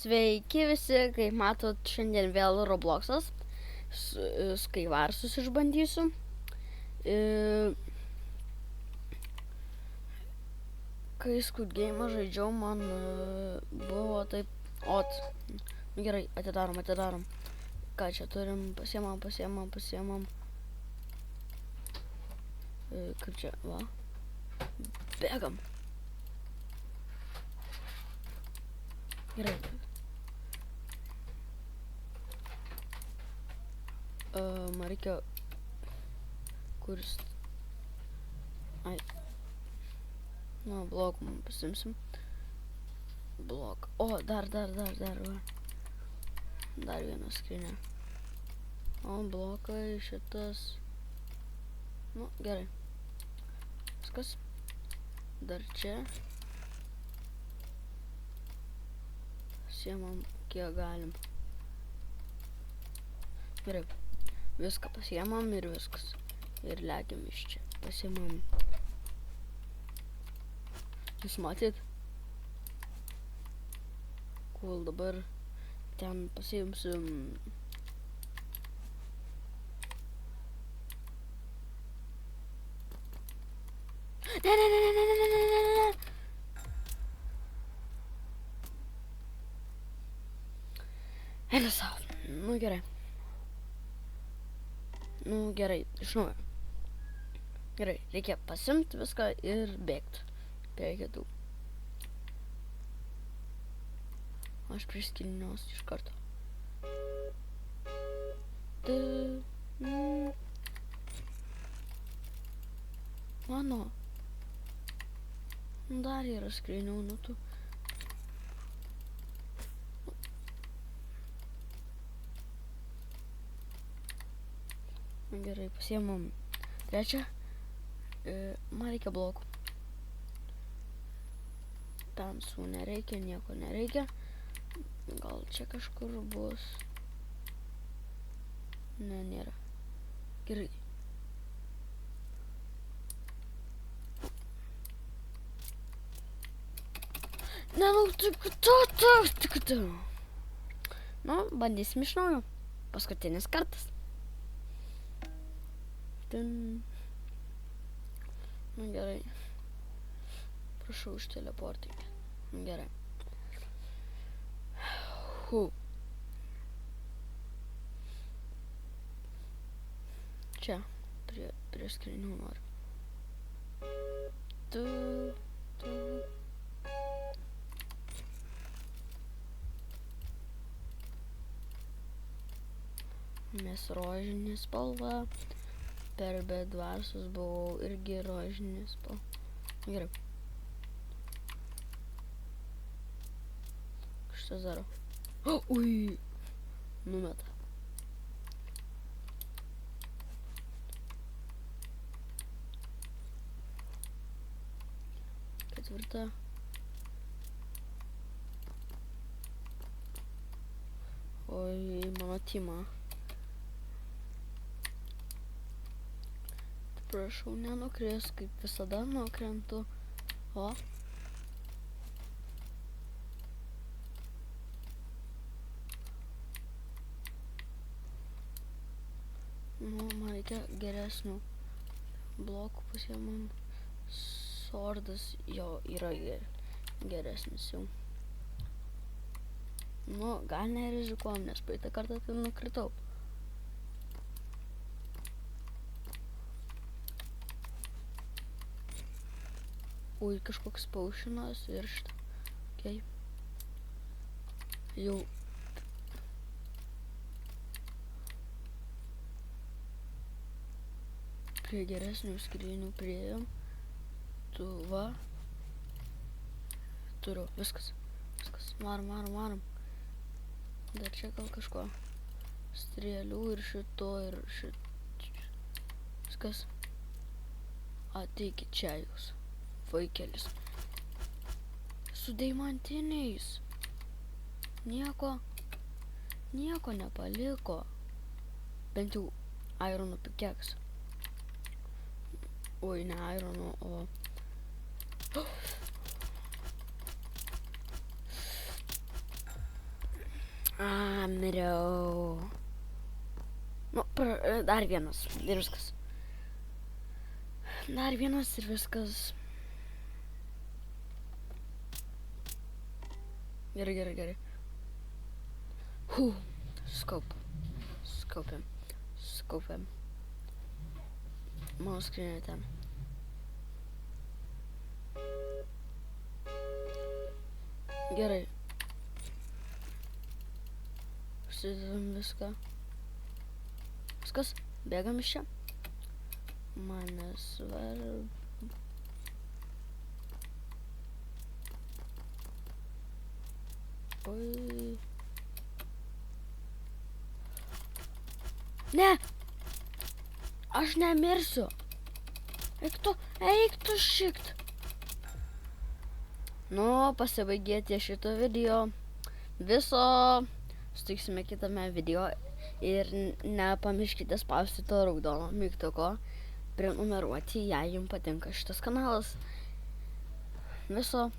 Sveiki visi, kaip matot, šiandien vėl Robloxas. Skyvarsus išbandysiu. Kai Squid Game žaidžiau, man buvo taip... Nu gerai, atidarom. Ką čia turim? Pasiemam. Kaip čia, va. Bėgam. Gerai. Man reikia... Kuris... Ai. Nu, blokų man pasimsim. Blok. O, dar, va. Dar vieną skrinę. O, blokai, šitas. Nu, gerai. Viskas. Dar čia. Pasiemam, kiek galim. Gerai. Viską pasiemam ir viskas. Ir lekiam iš čia. Pasiemam. Jūs matyt? Cool, dabar ten pasiimsim. Ne. Eina savo. Nu gerai. Iš naujo. Gerai, reikia pasimti viską ir bėgti. Prie kitų. Aš priskiliniuos iš karto. Mano. Dar yra skrinių, nu tu. Gerai, pasiemam trečią. Man reikia blokų. Tamsų nereikia, nieko nereikia. Gal čia kažkur bus. Ne, nėra. Gerai. Ne, nu, tu. Nu, bandysim iš naujo. Paskutinis kartas. Nu gerai. Prašau išteleportinti. Gerai. Čia. Prie skrinių noriu. Tu. Nes rožinė spalva. Per bedvarsus buvau irgi rožinė spalva. Gerai. Kažkas daro. Ui. Numeta. Ketvirta. Oi, mano timą. Prašau, nenukris, kaip visada nukrentu. O. Nu, man reikia geresnių blokų pasiemam. Sordas jo yra geresnis jau. Nu, gal nerizikuojam, nes praeitą kartą tai nukritau. Ui, kažkoks paušinas ir šitą. Okay. Jau. Prie geresnių skrinių priėjom. Tu va. Turiu. Viskas. Varom. Dar čia gal kažko. Strėlių ir šito ir šito. Viskas. Ateikit čia jūs. Vaikelis. Su deimantiniais. Nieko nepaliko. Bent jau ironų pikeks. Oi, ne ironų, o... Miriau. Nu, dar vienas ir viskas. Dar vienas ir viskas. Gerai. Skaupiam. Mano skrinė ten. Gerai. Užsidedam viską. Viskas, bėgam iš čia. Man nesvarbu. Oi. Ne! Aš nemirsiu. Eik tu šikt. Nu, pasibaigė ties šito video. Viso sutiksime kitame video. Ir nepamirškite spausti to raudono mygtuko. Prenumeruoti, jei jums patinka šitas kanalas. Viso.